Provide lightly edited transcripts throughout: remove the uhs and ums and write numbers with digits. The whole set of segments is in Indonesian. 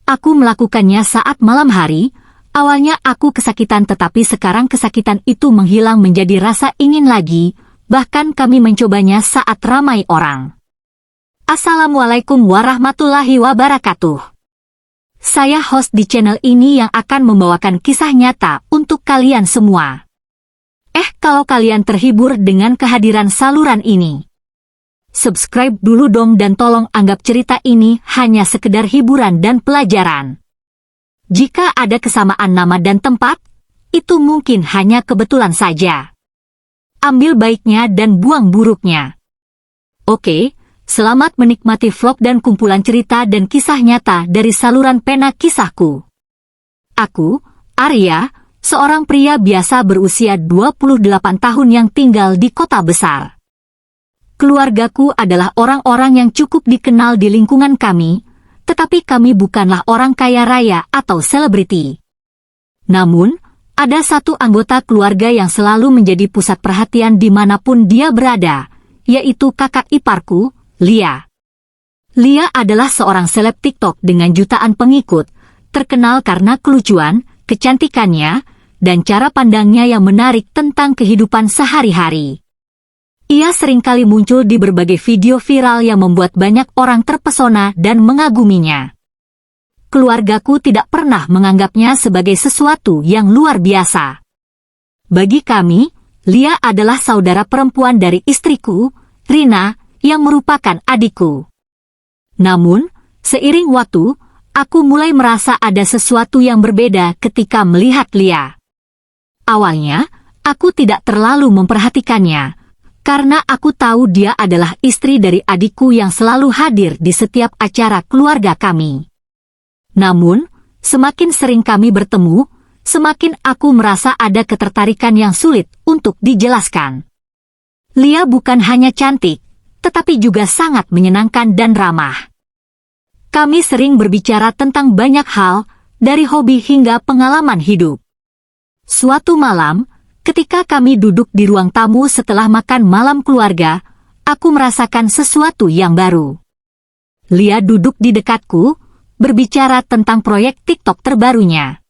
Aku melakukannya saat malam hari. Awalnya aku kesakitan, tetapi sekarang kesakitan itu menghilang menjadi rasa ingin lagi. Bahkan kami mencobanya saat ramai orang. Assalamualaikum warahmatullahi wabarakatuh. Saya host di channel ini yang akan membawakan kisah nyata untuk kalian semua. Kalau kalian terhibur dengan kehadiran saluran ini, subscribe dulu dong dan tolong anggap cerita ini hanya sekedar hiburan dan pelajaran. Jika ada kesamaan nama dan tempat, itu mungkin hanya kebetulan saja. Ambil baiknya dan buang buruknya. Oke, selamat menikmati vlog dan kumpulan cerita dan kisah nyata dari saluran pena kisahku. Aku, Arya, seorang pria biasa berusia 28 tahun yang tinggal di kota besar. Keluargaku adalah orang-orang yang cukup dikenal di lingkungan kami, tetapi kami bukanlah orang kaya raya atau selebriti. Namun, ada satu anggota keluarga yang selalu menjadi pusat perhatian dimanapun dia berada, yaitu kakak iparku, Lia. Lia adalah seorang seleb TikTok dengan jutaan pengikut, terkenal karena kelucuan, kecantikannya, dan cara pandangnya yang menarik tentang kehidupan sehari-hari. Ia seringkali muncul di berbagai video viral yang membuat banyak orang terpesona dan mengaguminya. Keluargaku tidak pernah menganggapnya sebagai sesuatu yang luar biasa. Bagi kami, Lia adalah saudara perempuan dari istriku, Rina, yang merupakan adikku. Namun, seiring waktu, aku mulai merasa ada sesuatu yang berbeda ketika melihat Lia. Awalnya, aku tidak terlalu memperhatikannya, karena aku tahu dia adalah istri dari adikku yang selalu hadir di setiap acara keluarga kami. Namun, semakin sering kami bertemu, semakin aku merasa ada ketertarikan yang sulit untuk dijelaskan. Lia bukan hanya cantik, tetapi juga sangat menyenangkan dan ramah. Kami sering berbicara tentang banyak hal, dari hobi hingga pengalaman hidup. Suatu malam, ketika kami duduk di ruang tamu setelah makan malam keluarga, aku merasakan sesuatu yang baru. Lia duduk di dekatku, berbicara tentang proyek TikTok terbarunya.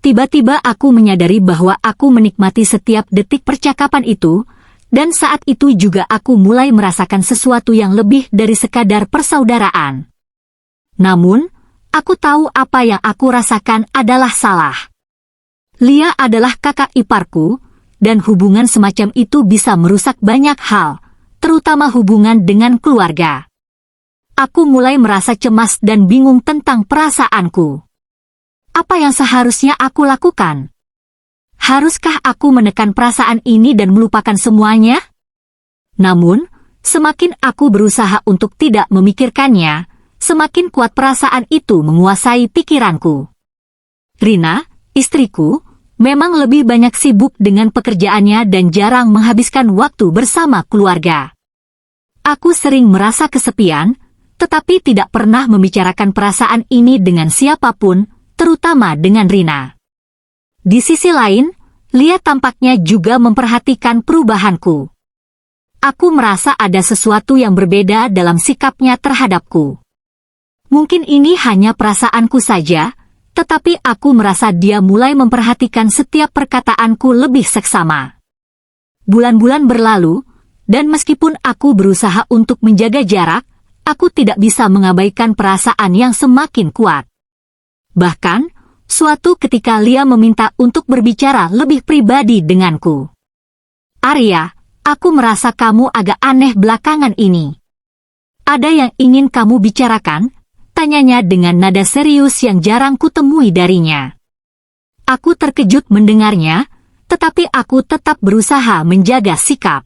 Tiba-tiba aku menyadari bahwa aku menikmati setiap detik percakapan itu, dan saat itu juga aku mulai merasakan sesuatu yang lebih dari sekadar persaudaraan. Namun, aku tahu apa yang aku rasakan adalah salah. Lia adalah kakak iparku, dan hubungan semacam itu bisa merusak banyak hal, terutama hubungan dengan keluarga. Aku mulai merasa cemas dan bingung tentang perasaanku. Apa yang seharusnya aku lakukan? Haruskah aku menekan perasaan ini dan melupakan semuanya? Namun, semakin aku berusaha untuk tidak memikirkannya, semakin kuat perasaan itu menguasai pikiranku. Rina, istriku, memang lebih banyak sibuk dengan pekerjaannya dan jarang menghabiskan waktu bersama keluarga. Aku sering merasa kesepian, tetapi tidak pernah membicarakan perasaan ini dengan siapapun, terutama dengan Rina. Di sisi lain, Lia tampaknya juga memperhatikan perubahanku. Aku merasa ada sesuatu yang berbeda dalam sikapnya terhadapku. Mungkin ini hanya perasaanku saja, tetapi aku merasa dia mulai memperhatikan setiap perkataanku lebih seksama. Bulan-bulan berlalu, dan meskipun aku berusaha untuk menjaga jarak, aku tidak bisa mengabaikan perasaan yang semakin kuat. Bahkan, suatu ketika Lia meminta untuk berbicara lebih pribadi denganku. Arya, aku merasa kamu agak aneh belakangan ini. Ada yang ingin kamu bicarakan? Tanyanya dengan nada serius yang jarang kutemui darinya. Aku terkejut mendengarnya, tetapi aku tetap berusaha menjaga sikap.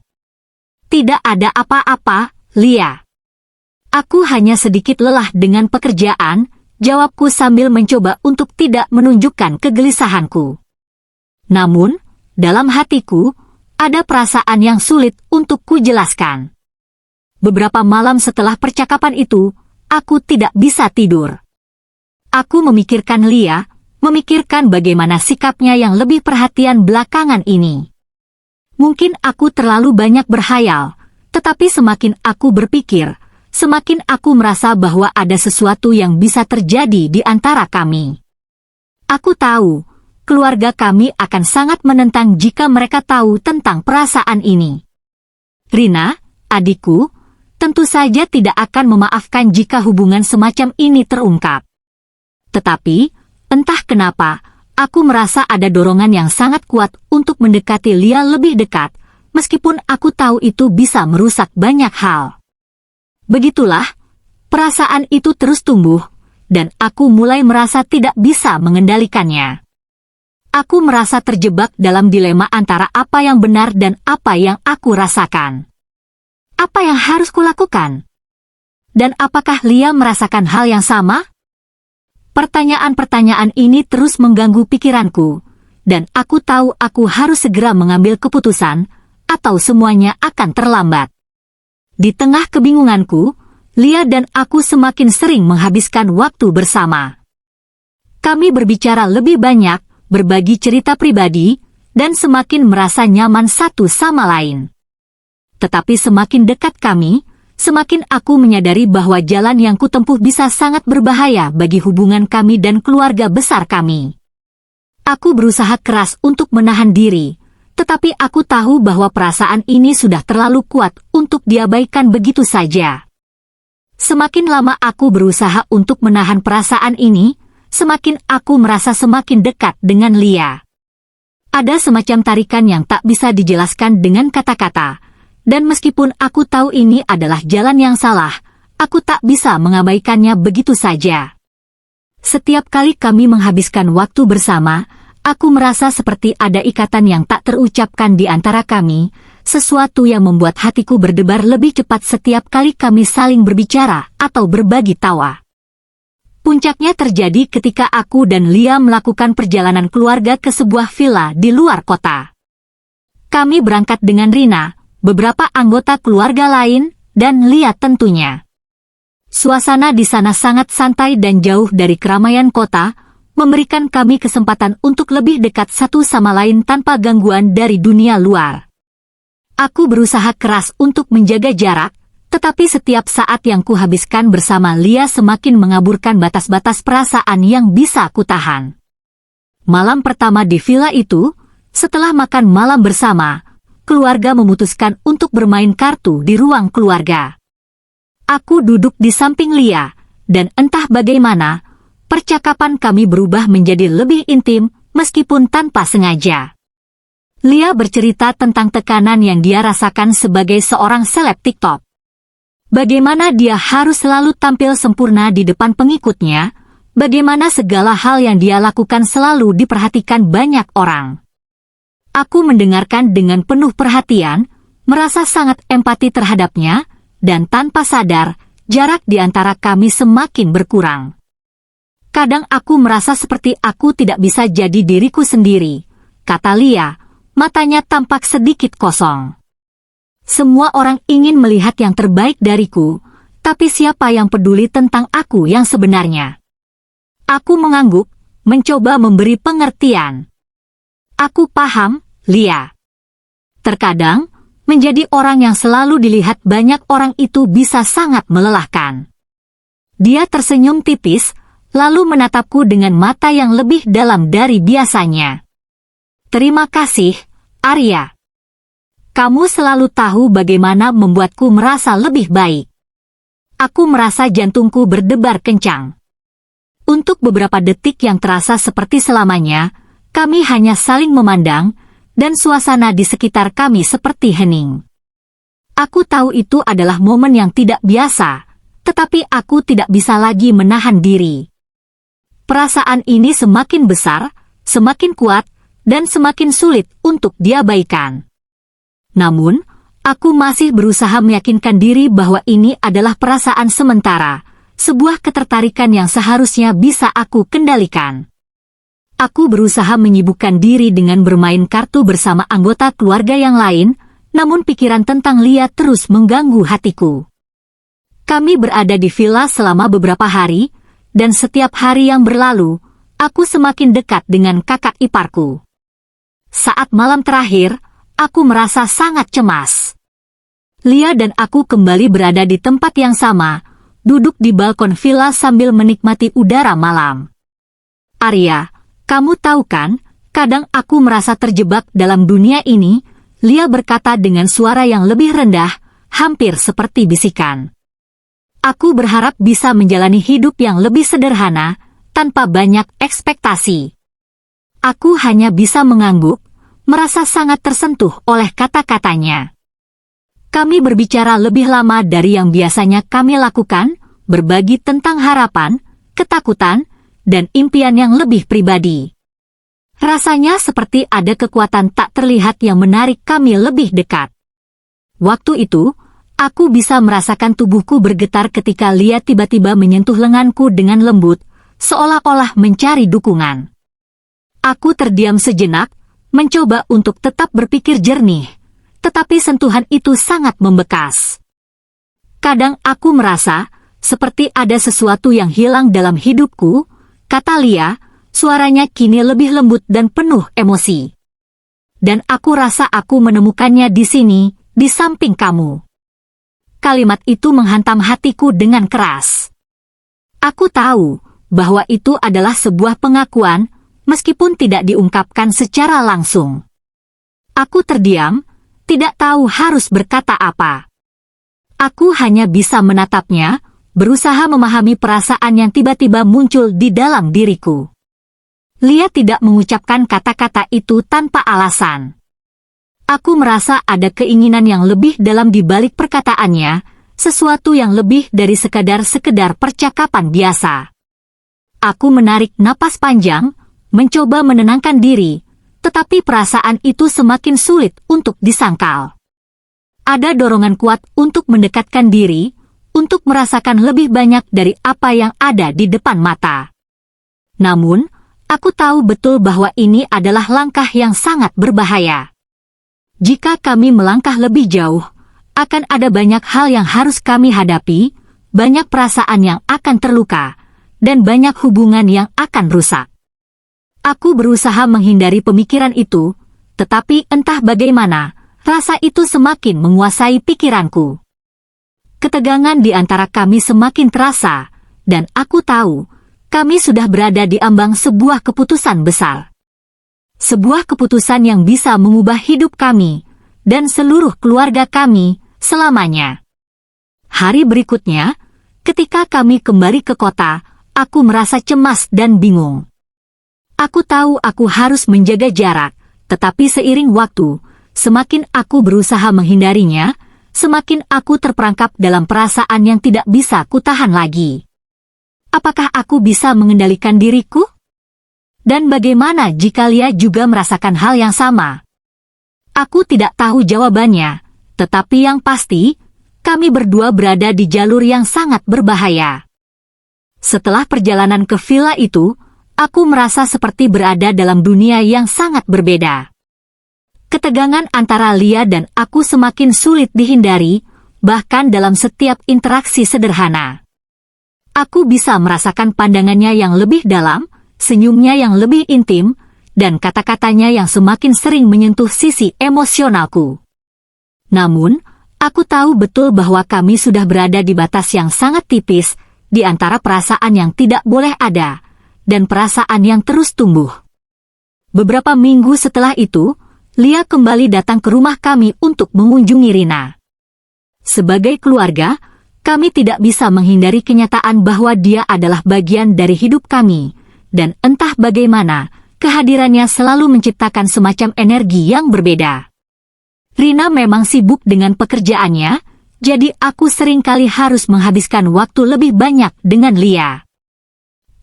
Tidak ada apa-apa, Lia. Aku hanya sedikit lelah dengan pekerjaan, jawabku sambil mencoba untuk tidak menunjukkan kegelisahanku. Namun, dalam hatiku, ada perasaan yang sulit untuk kujelaskan. Beberapa malam setelah percakapan itu, aku tidak bisa tidur. Aku memikirkan Lia, memikirkan bagaimana sikapnya yang lebih perhatian belakangan ini. Mungkin aku terlalu banyak berhayal, tetapi semakin aku berpikir, semakin aku merasa bahwa ada sesuatu yang bisa terjadi di antara kami. Aku tahu, keluarga kami akan sangat menentang jika mereka tahu tentang perasaan ini. Rina, adikku, tentu saja tidak akan memaafkan jika hubungan semacam ini terungkap. Tetapi, entah kenapa, aku merasa ada dorongan yang sangat kuat untuk mendekati Lia lebih dekat, meskipun aku tahu itu bisa merusak banyak hal. Begitulah, perasaan itu terus tumbuh, dan aku mulai merasa tidak bisa mengendalikannya. Aku merasa terjebak dalam dilema antara apa yang benar dan apa yang aku rasakan. Apa yang harus kulakukan? Dan apakah Lia merasakan hal yang sama? Pertanyaan-pertanyaan ini terus mengganggu pikiranku, dan aku tahu aku harus segera mengambil keputusan, atau semuanya akan terlambat. Di tengah kebingunganku, Lia dan aku semakin sering menghabiskan waktu bersama. Kami berbicara lebih banyak, berbagi cerita pribadi, dan semakin merasa nyaman satu sama lain. Tetapi semakin dekat kami, semakin aku menyadari bahwa jalan yang kutempuh bisa sangat berbahaya bagi hubungan kami dan keluarga besar kami. Aku berusaha keras untuk menahan diri, tetapi aku tahu bahwa perasaan ini sudah terlalu kuat untuk diabaikan begitu saja. Semakin lama aku berusaha untuk menahan perasaan ini, semakin aku merasa semakin dekat dengan Lia. Ada semacam tarikan yang tak bisa dijelaskan dengan kata-kata, dan meskipun aku tahu ini adalah jalan yang salah, aku tak bisa mengabaikannya begitu saja. Setiap kali kami menghabiskan waktu bersama, aku merasa seperti ada ikatan yang tak terucapkan di antara kami, sesuatu yang membuat hatiku berdebar lebih cepat setiap kali kami saling berbicara atau berbagi tawa. Puncaknya terjadi ketika aku dan Lia melakukan perjalanan keluarga ke sebuah villa di luar kota. Kami berangkat dengan Rina, beberapa anggota keluarga lain, dan Lia tentunya. Suasana di sana sangat santai dan jauh dari keramaian kota, memberikan kami kesempatan untuk lebih dekat satu sama lain tanpa gangguan dari dunia luar. Aku berusaha keras untuk menjaga jarak, tetapi setiap saat yang kuhabiskan bersama Lia semakin mengaburkan batas-batas perasaan yang bisa kutahan. Malam pertama di villa itu, setelah makan malam bersama, keluarga memutuskan untuk bermain kartu di ruang keluarga. Aku duduk di samping Lia, dan entah bagaimana, percakapan kami berubah menjadi lebih intim, meskipun tanpa sengaja. Lia bercerita tentang tekanan yang dia rasakan sebagai seorang seleb TikTok. Bagaimana dia harus selalu tampil sempurna di depan pengikutnya, bagaimana segala hal yang dia lakukan selalu diperhatikan banyak orang. Aku mendengarkan dengan penuh perhatian, merasa sangat empati terhadapnya, dan tanpa sadar, jarak di antara kami semakin berkurang. Kadang aku merasa seperti aku tidak bisa jadi diriku sendiri, kata Lia, matanya tampak sedikit kosong. Semua orang ingin melihat yang terbaik dariku, tapi siapa yang peduli tentang aku yang sebenarnya? Aku mengangguk, mencoba memberi pengertian. Aku paham, Lia. Terkadang, menjadi orang yang selalu dilihat banyak orang itu bisa sangat melelahkan. Dia tersenyum tipis, lalu menatapku dengan mata yang lebih dalam dari biasanya. Terima kasih, Arya. Kamu selalu tahu bagaimana membuatku merasa lebih baik. Aku merasa jantungku berdebar kencang. Untuk beberapa detik yang terasa seperti selamanya, kami hanya saling memandang, dan suasana di sekitar kami seperti hening. Aku tahu itu adalah momen yang tidak biasa, tetapi aku tidak bisa lagi menahan diri. Perasaan ini semakin besar, semakin kuat, dan semakin sulit untuk diabaikan. Namun, aku masih berusaha meyakinkan diri bahwa ini adalah perasaan sementara, sebuah ketertarikan yang seharusnya bisa aku kendalikan. Aku berusaha menyibukkan diri dengan bermain kartu bersama anggota keluarga yang lain, namun pikiran tentang Lia terus mengganggu hatiku. Kami berada di villa selama beberapa hari, dan setiap hari yang berlalu, aku semakin dekat dengan kakak iparku. Saat malam terakhir, aku merasa sangat cemas. Lia dan aku kembali berada di tempat yang sama, duduk di balkon villa sambil menikmati udara malam. Arya, kamu tahu kan, kadang aku merasa terjebak dalam dunia ini, Lia berkata dengan suara yang lebih rendah, hampir seperti bisikan. Aku berharap bisa menjalani hidup yang lebih sederhana, tanpa banyak ekspektasi. Aku hanya bisa mengangguk, merasa sangat tersentuh oleh kata-katanya. Kami berbicara lebih lama dari yang biasanya kami lakukan, berbagi tentang harapan, ketakutan, dan impian yang lebih pribadi. Rasanya seperti ada kekuatan tak terlihat yang menarik kami lebih dekat. Waktu itu, aku bisa merasakan tubuhku bergetar ketika Lia tiba-tiba menyentuh lenganku dengan lembut, seolah-olah mencari dukungan. Aku terdiam sejenak, mencoba untuk tetap berpikir jernih, tetapi sentuhan itu sangat membekas. Kadang aku merasa seperti ada sesuatu yang hilang dalam hidupku, kata Lia, suaranya kini lebih lembut dan penuh emosi. Dan aku rasa aku menemukannya di sini, di samping kamu. Kalimat itu menghantam hatiku dengan keras. Aku tahu bahwa itu adalah sebuah pengakuan, meskipun tidak diungkapkan secara langsung. Aku terdiam, tidak tahu harus berkata apa. Aku hanya bisa menatapnya, berusaha memahami perasaan yang tiba-tiba muncul di dalam diriku. Lia tidak mengucapkan kata-kata itu tanpa alasan. Aku merasa ada keinginan yang lebih dalam di balik perkataannya, sesuatu yang lebih dari sekedar percakapan biasa. Aku menarik napas panjang, mencoba menenangkan diri, tetapi perasaan itu semakin sulit untuk disangkal. Ada dorongan kuat untuk mendekatkan diri, untuk merasakan lebih banyak dari apa yang ada di depan mata. Namun, aku tahu betul bahwa ini adalah langkah yang sangat berbahaya. Jika kami melangkah lebih jauh, akan ada banyak hal yang harus kami hadapi, banyak perasaan yang akan terluka, dan banyak hubungan yang akan rusak. Aku berusaha menghindari pemikiran itu, tetapi entah bagaimana, rasa itu semakin menguasai pikiranku. Ketegangan di antara kami semakin terasa, dan aku tahu, kami sudah berada di ambang sebuah keputusan besar. Sebuah keputusan yang bisa mengubah hidup kami, dan seluruh keluarga kami, selamanya. Hari berikutnya, ketika kami kembali ke kota, aku merasa cemas dan bingung. Aku tahu aku harus menjaga jarak, tetapi seiring waktu, semakin aku berusaha menghindarinya, semakin aku terperangkap dalam perasaan yang tidak bisa kutahan lagi. Apakah aku bisa mengendalikan diriku? Dan bagaimana jika Lia juga merasakan hal yang sama? Aku tidak tahu jawabannya, tetapi yang pasti, kami berdua berada di jalur yang sangat berbahaya. Setelah perjalanan ke villa itu, aku merasa seperti berada dalam dunia yang sangat berbeda. Ketegangan antara Lia dan aku semakin sulit dihindari, bahkan dalam setiap interaksi sederhana. Aku bisa merasakan pandangannya yang lebih dalam, senyumnya yang lebih intim, dan kata-katanya yang semakin sering menyentuh sisi emosionalku. Namun, aku tahu betul bahwa kami sudah berada di batas yang sangat tipis, di antara perasaan yang tidak boleh ada, dan perasaan yang terus tumbuh. Beberapa minggu setelah itu, Lia kembali datang ke rumah kami untuk mengunjungi Rina. Sebagai keluarga, kami tidak bisa menghindari kenyataan bahwa dia adalah bagian dari hidup kami, dan entah bagaimana, kehadirannya selalu menciptakan semacam energi yang berbeda. Rina memang sibuk dengan pekerjaannya, jadi aku seringkali harus menghabiskan waktu lebih banyak dengan Lia.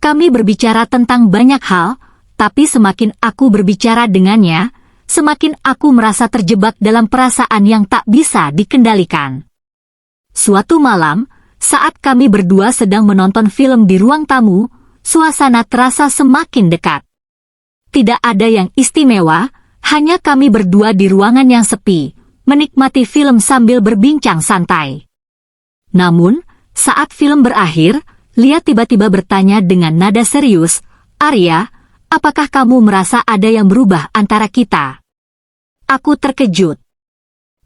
Kami berbicara tentang banyak hal, tapi semakin aku berbicara dengannya, semakin aku merasa terjebak dalam perasaan yang tak bisa dikendalikan. Suatu malam, saat kami berdua sedang menonton film di ruang tamu, suasana terasa semakin dekat. Tidak ada yang istimewa, hanya kami berdua di ruangan yang sepi, menikmati film sambil berbincang santai. Namun, saat film berakhir, Lia tiba-tiba bertanya dengan nada serius, "Arya, apakah kamu merasa ada yang berubah antara kita?" Aku terkejut.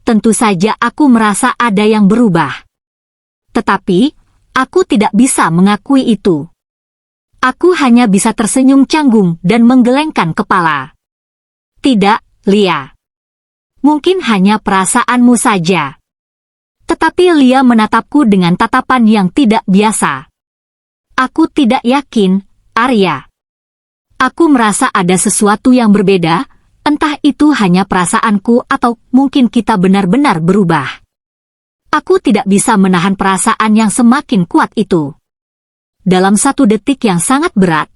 tentu saja aku merasa ada yang berubah. Tetapi, aku tidak bisa mengakui itu. Aku hanya bisa tersenyum canggung dan menggelengkan kepala. Tidak, Lia. Mungkin hanya perasaanmu saja. Tetapi Lia menatapku dengan tatapan yang tidak biasa. Aku tidak yakin, Arya. Aku merasa ada sesuatu yang berbeda, entah itu hanya perasaanku atau mungkin kita benar-benar berubah. Aku tidak bisa menahan perasaan yang semakin kuat itu. Dalam satu detik yang sangat berat,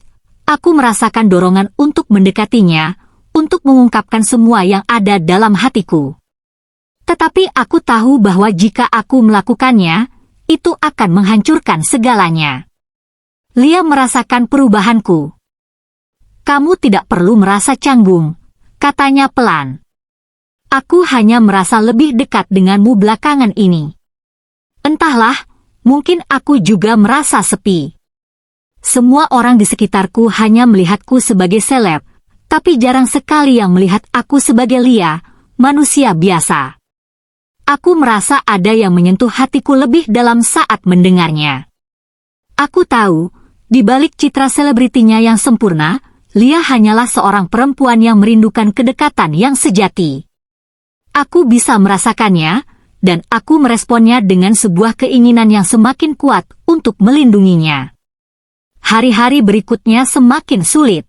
aku merasakan dorongan untuk mendekatinya, untuk mengungkapkan semua yang ada dalam hatiku. Tetapi aku tahu bahwa jika aku melakukannya, itu akan menghancurkan segalanya. Lia merasakan perubahanku. Kamu tidak perlu merasa canggung, katanya pelan. Aku hanya merasa lebih dekat denganmu belakangan ini. Entahlah, mungkin aku juga merasa sepi. Semua orang di sekitarku hanya melihatku sebagai seleb, tapi jarang sekali yang melihat aku sebagai Lia, manusia biasa. Aku merasa ada yang menyentuh hatiku lebih dalam saat mendengarnya. Aku tahu, di balik citra selebritinya yang sempurna, Lia hanyalah seorang perempuan yang merindukan kedekatan yang sejati. Aku bisa merasakannya, dan aku meresponnya dengan sebuah keinginan yang semakin kuat untuk melindunginya. Hari-hari berikutnya semakin sulit.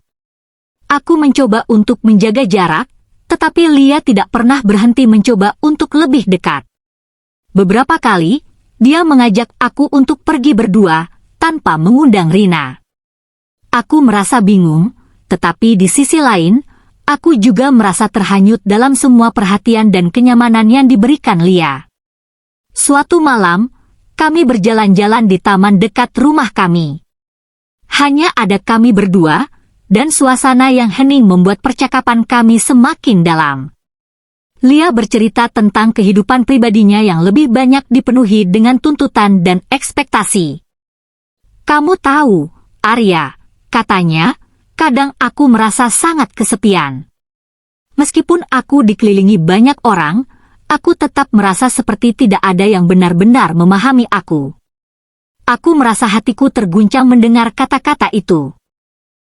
Aku mencoba untuk menjaga jarak, tetapi Lia tidak pernah berhenti mencoba untuk lebih dekat. Beberapa kali, dia mengajak aku untuk pergi berdua, tanpa mengundang Rina. Aku merasa bingung, tetapi di sisi lain, aku juga merasa terhanyut dalam semua perhatian dan kenyamanan yang diberikan Lia. Suatu malam, kami berjalan-jalan di taman dekat rumah kami. Hanya ada kami berdua, dan suasana yang hening membuat percakapan kami semakin dalam. Lia bercerita tentang kehidupan pribadinya yang lebih banyak dipenuhi dengan tuntutan dan ekspektasi. Kamu tahu, Arya, katanya, kadang aku merasa sangat kesepian. Meskipun aku dikelilingi banyak orang, aku tetap merasa seperti tidak ada yang benar-benar memahami aku. Aku merasa hatiku terguncang mendengar kata-kata itu.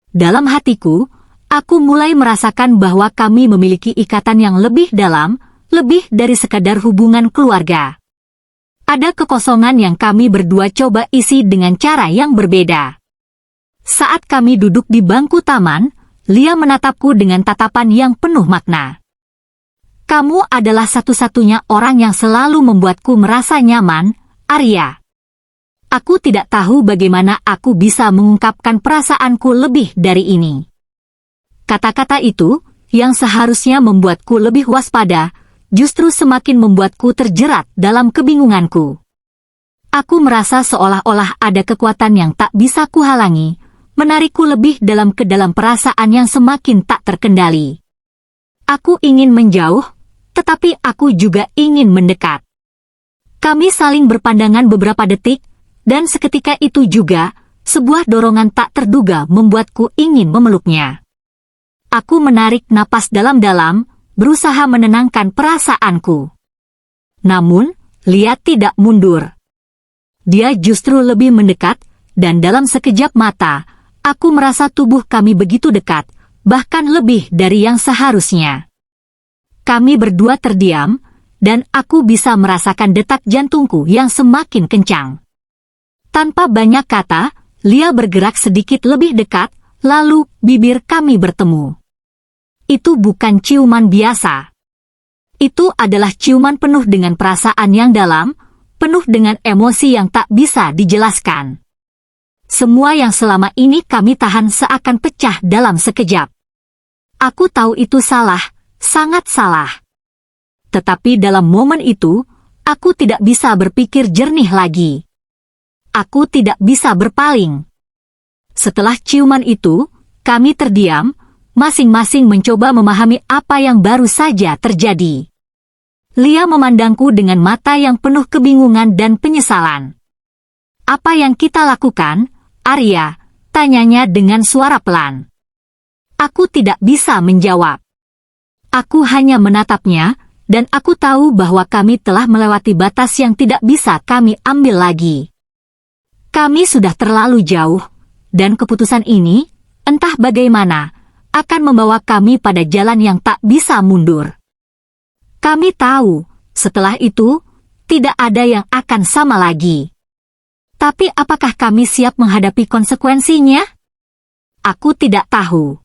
Dalam hatiku, aku mulai merasakan bahwa kami memiliki ikatan yang lebih dalam, lebih dari sekadar hubungan keluarga. Ada kekosongan yang kami berdua coba isi dengan cara yang berbeda. Saat kami duduk di bangku taman, Lia menatapku dengan tatapan yang penuh makna. Kamu adalah satu-satunya orang yang selalu membuatku merasa nyaman, Arya. Aku tidak tahu bagaimana aku bisa mengungkapkan perasaanku lebih dari ini. Kata-kata itu, yang seharusnya membuatku lebih waspada, justru semakin membuatku terjerat dalam kebingunganku. Aku merasa seolah-olah ada kekuatan yang tak bisa kuhalangi, menarikku lebih dalam ke dalam perasaan yang semakin tak terkendali. Aku ingin menjauh, tetapi aku juga ingin mendekat. Kami saling berpandangan beberapa detik, dan seketika itu juga, sebuah dorongan tak terduga membuatku ingin memeluknya. Aku menarik napas dalam-dalam, berusaha menenangkan perasaanku. Namun, Lia tidak mundur. Dia justru lebih mendekat, dan dalam sekejap mata, aku merasa tubuh kami begitu dekat, bahkan lebih dari yang seharusnya. Kami berdua terdiam, dan aku bisa merasakan detak jantungku yang semakin kencang. Tanpa banyak kata, Lia bergerak sedikit lebih dekat, lalu bibir kami bertemu. Itu bukan ciuman biasa. Itu adalah ciuman penuh dengan perasaan yang dalam, penuh dengan emosi yang tak bisa dijelaskan. Semua yang selama ini kami tahan seakan pecah dalam sekejap. Aku tahu itu salah, sangat salah. Tetapi dalam momen itu, aku tidak bisa berpikir jernih lagi. Aku tidak bisa berpaling. Setelah ciuman itu, kami terdiam, masing-masing mencoba memahami apa yang baru saja terjadi. Lia memandangku dengan mata yang penuh kebingungan dan penyesalan. Apa yang kita lakukan, Arya? Tanyanya dengan suara pelan. Aku tidak bisa menjawab. Aku hanya menatapnya, Dan aku tahu bahwa kami telah melewati batas yang tidak bisa kami ambil lagi. Kami sudah terlalu jauh, dan keputusan ini, entah bagaimana, akan membawa kami pada jalan yang tak bisa mundur. Kami tahu, setelah itu, tidak ada yang akan sama lagi. Tapi apakah kami siap menghadapi konsekuensinya? Aku tidak tahu.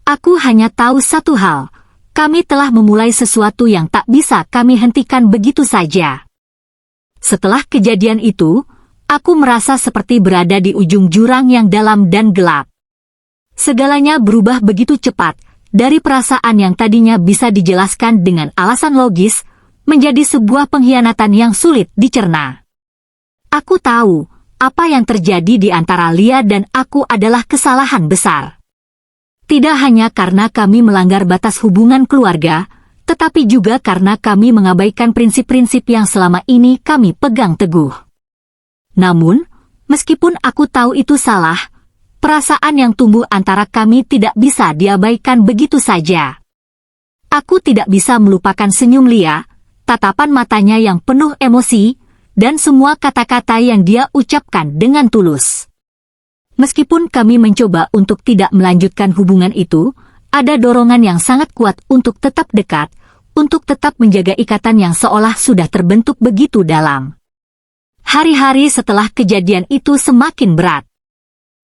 Aku hanya tahu satu hal. Kami telah memulai sesuatu yang tak bisa kami hentikan begitu saja. Setelah kejadian itu, aku merasa seperti berada di ujung jurang yang dalam dan gelap. Segalanya berubah begitu cepat, dari perasaan yang tadinya bisa dijelaskan dengan alasan logis, menjadi sebuah pengkhianatan yang sulit dicerna. Aku tahu, apa yang terjadi di antara Lia dan aku adalah kesalahan besar. Tidak hanya karena kami melanggar batas hubungan keluarga, tetapi juga karena kami mengabaikan prinsip-prinsip yang selama ini kami pegang teguh. Namun, meskipun aku tahu itu salah, perasaan yang tumbuh antara kami tidak bisa diabaikan begitu saja. Aku tidak bisa melupakan senyum Lia, tatapan matanya yang penuh emosi, dan semua kata-kata yang dia ucapkan dengan tulus. Meskipun kami mencoba untuk tidak melanjutkan hubungan itu, ada dorongan yang sangat kuat untuk tetap dekat, untuk tetap menjaga ikatan yang seolah sudah terbentuk begitu dalam. Hari-hari setelah kejadian itu semakin berat.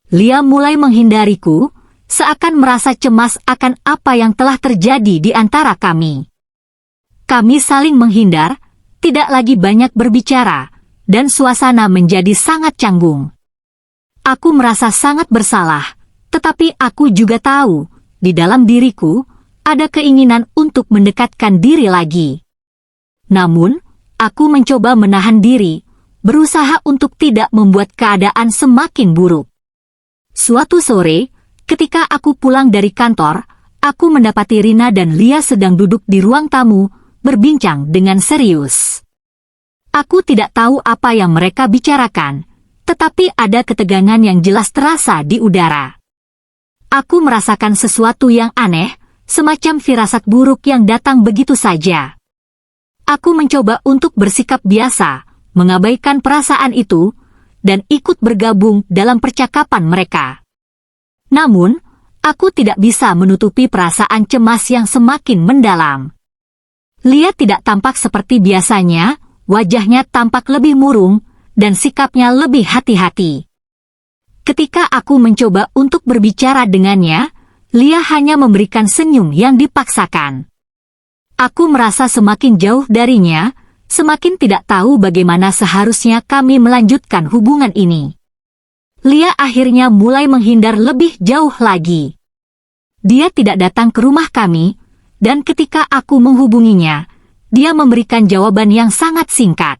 Lia mulai menghindariku, seakan merasa cemas akan apa yang telah terjadi di antara kami. Kami saling menghindar, tidak lagi banyak berbicara, dan suasana menjadi sangat canggung. Aku merasa sangat bersalah, tetapi aku juga tahu, di dalam diriku, ada keinginan untuk mendekatkan diri lagi. Namun, aku mencoba menahan diri, berusaha untuk tidak membuat keadaan semakin buruk. Suatu sore, ketika aku pulang dari kantor, aku mendapati Rina dan Lia sedang duduk di ruang tamu, berbincang dengan serius. Aku tidak tahu apa yang mereka bicarakan, tetapi ada ketegangan yang jelas terasa di udara. Aku merasakan sesuatu yang aneh, semacam firasat buruk yang datang begitu saja. Aku mencoba untuk bersikap biasa, mengabaikan perasaan itu, dan ikut bergabung dalam percakapan mereka. Namun, aku tidak bisa menutupi perasaan cemas yang semakin mendalam. Lia tidak tampak seperti biasanya, wajahnya tampak lebih murung, dan sikapnya lebih hati-hati. Ketika aku mencoba untuk berbicara dengannya, Lia hanya memberikan senyum yang dipaksakan. Aku merasa semakin jauh darinya, semakin tidak tahu bagaimana seharusnya kami melanjutkan hubungan ini. Lia akhirnya mulai menghindar lebih jauh lagi. Dia tidak datang ke rumah kami, dan ketika aku menghubunginya, dia memberikan jawaban yang sangat singkat.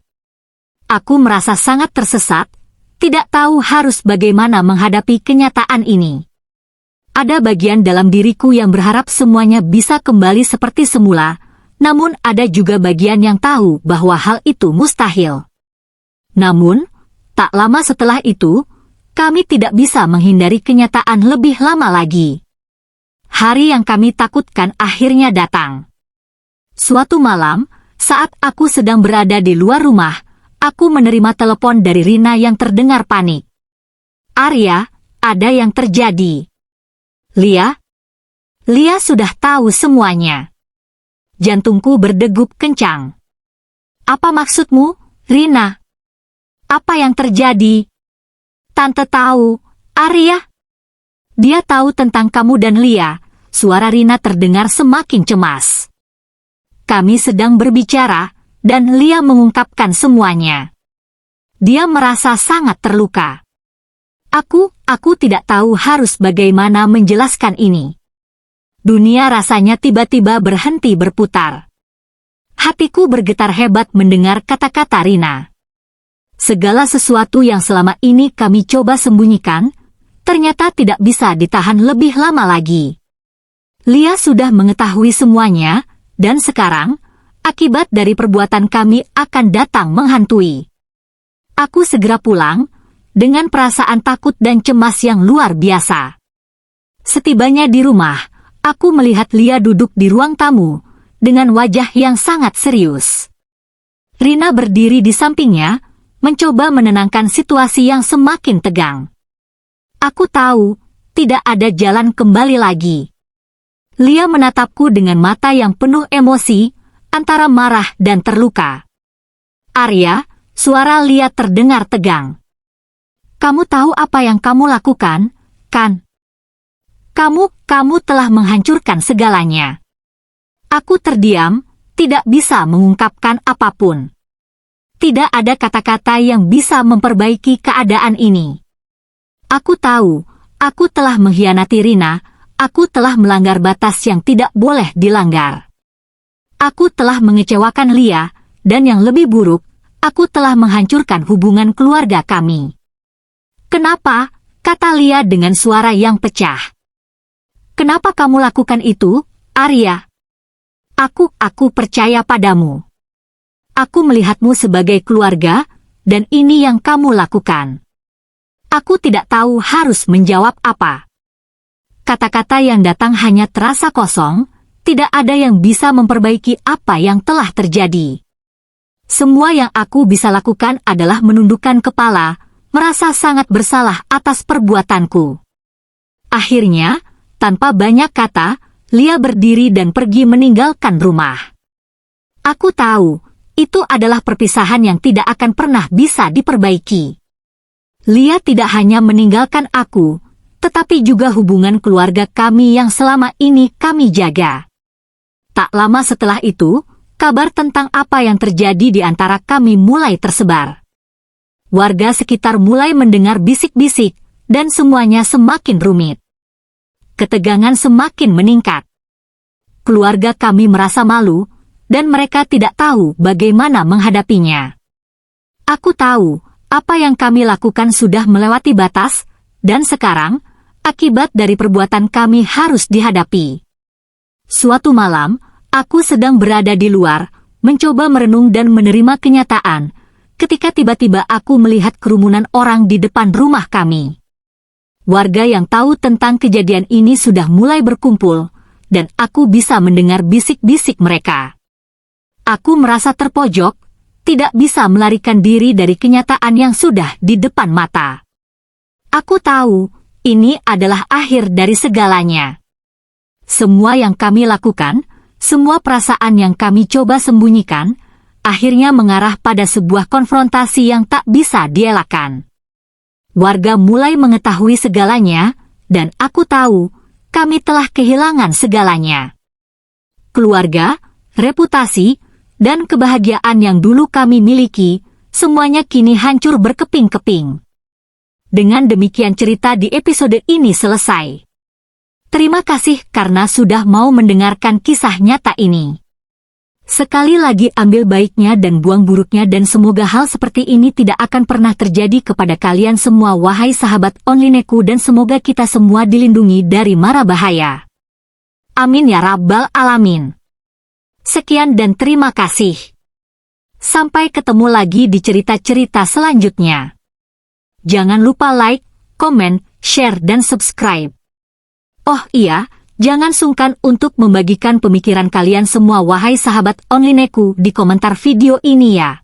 Aku merasa sangat tersesat, tidak tahu harus bagaimana menghadapi kenyataan ini. Ada bagian dalam diriku yang berharap semuanya bisa kembali seperti semula, namun ada juga bagian yang tahu bahwa hal itu mustahil. Namun, tak lama setelah itu, kami tidak bisa menghindari kenyataan lebih lama lagi. Hari yang kami takutkan akhirnya datang. Suatu malam, saat aku sedang berada di luar rumah, aku menerima telepon dari Rina yang terdengar panik. "Arya, ada yang terjadi." "Lia?" "Lia sudah tahu semuanya." Jantungku berdegup kencang. "Apa maksudmu, Rina? Apa yang terjadi?" "Tante tahu, Arya." "Dia tahu tentang kamu dan Lia." Suara Rina terdengar semakin cemas. Kami sedang berbicara, dan Lia mengungkapkan semuanya. Dia merasa sangat terluka. Aku tidak tahu harus bagaimana menjelaskan ini. Dunia rasanya tiba-tiba berhenti berputar. Hatiku bergetar hebat mendengar kata-kata Rina. Segala sesuatu yang selama ini kami coba sembunyikan, ternyata tidak bisa ditahan lebih lama lagi. Lia sudah mengetahui semuanya, dan sekarang, akibat dari perbuatan kami akan datang menghantui. Aku segera pulang, dengan perasaan takut dan cemas yang luar biasa. Setibanya di rumah, aku melihat Lia duduk di ruang tamu, dengan wajah yang sangat serius. Rina berdiri di sampingnya, mencoba menenangkan situasi yang semakin tegang. Aku tahu, tidak ada jalan kembali lagi. Lia menatapku dengan mata yang penuh emosi, antara marah dan terluka. Arya, suara Lia terdengar tegang. Kamu tahu apa yang kamu lakukan, kan? Kamu telah menghancurkan segalanya. Aku terdiam, tidak bisa mengungkapkan apapun. Tidak ada kata-kata yang bisa memperbaiki keadaan ini. Aku tahu, aku telah mengkhianati Rina, aku telah melanggar batas yang tidak boleh dilanggar. Aku telah mengecewakan Lia, dan yang lebih buruk, aku telah menghancurkan hubungan keluarga kami. Kenapa? Kata Lia dengan suara yang pecah. Kenapa kamu lakukan itu, Arya? Aku percaya padamu. Aku melihatmu sebagai keluarga, dan ini yang kamu lakukan. Aku tidak tahu harus menjawab apa. Kata-kata yang datang hanya terasa kosong, tidak ada yang bisa memperbaiki apa yang telah terjadi. Semua yang aku bisa lakukan adalah menundukkan kepala, merasa sangat bersalah atas perbuatanku. Akhirnya, tanpa banyak kata, Lia berdiri dan pergi meninggalkan rumah. Aku tahu, itu adalah perpisahan yang tidak akan pernah bisa diperbaiki. Lia tidak hanya meninggalkan aku, tetapi juga hubungan keluarga kami yang selama ini kami jaga. Tak lama setelah itu, kabar tentang apa yang terjadi di antara kami mulai tersebar. Warga sekitar mulai mendengar bisik-bisik, dan semuanya semakin rumit. Ketegangan semakin meningkat. Keluarga kami merasa malu, dan mereka tidak tahu bagaimana menghadapinya. Aku tahu, apa yang kami lakukan sudah melewati batas, dan sekarang, akibat dari perbuatan kami harus dihadapi. Suatu malam, aku sedang berada di luar, mencoba merenung dan menerima kenyataan, ketika tiba-tiba aku melihat kerumunan orang di depan rumah kami. Warga yang tahu tentang kejadian ini sudah mulai berkumpul, dan aku bisa mendengar bisik-bisik mereka. Aku merasa terpojok, tidak bisa melarikan diri dari kenyataan yang sudah di depan mata. Aku tahu, ini adalah akhir dari segalanya. Semua yang kami lakukan, semua perasaan yang kami coba sembunyikan, akhirnya mengarah pada sebuah konfrontasi yang tak bisa dielakkan. Warga mulai mengetahui segalanya, dan aku tahu, kami telah kehilangan segalanya. Keluarga, reputasi, dan kebahagiaan yang dulu kami miliki, semuanya kini hancur berkeping-keping. Dengan demikian cerita di episode ini selesai. Terima kasih karena sudah mau mendengarkan kisah nyata ini. Sekali lagi ambil baiknya dan buang buruknya dan semoga hal seperti ini tidak akan pernah terjadi kepada kalian semua wahai sahabat onlineku dan semoga kita semua dilindungi dari mara bahaya. Amin ya rabbal alamin. Sekian dan terima kasih. Sampai ketemu lagi di cerita-cerita selanjutnya. Jangan lupa like, komen, share dan subscribe. Oh iya, jangan sungkan untuk membagikan pemikiran kalian semua wahai sahabat onlineku di komentar video ini ya.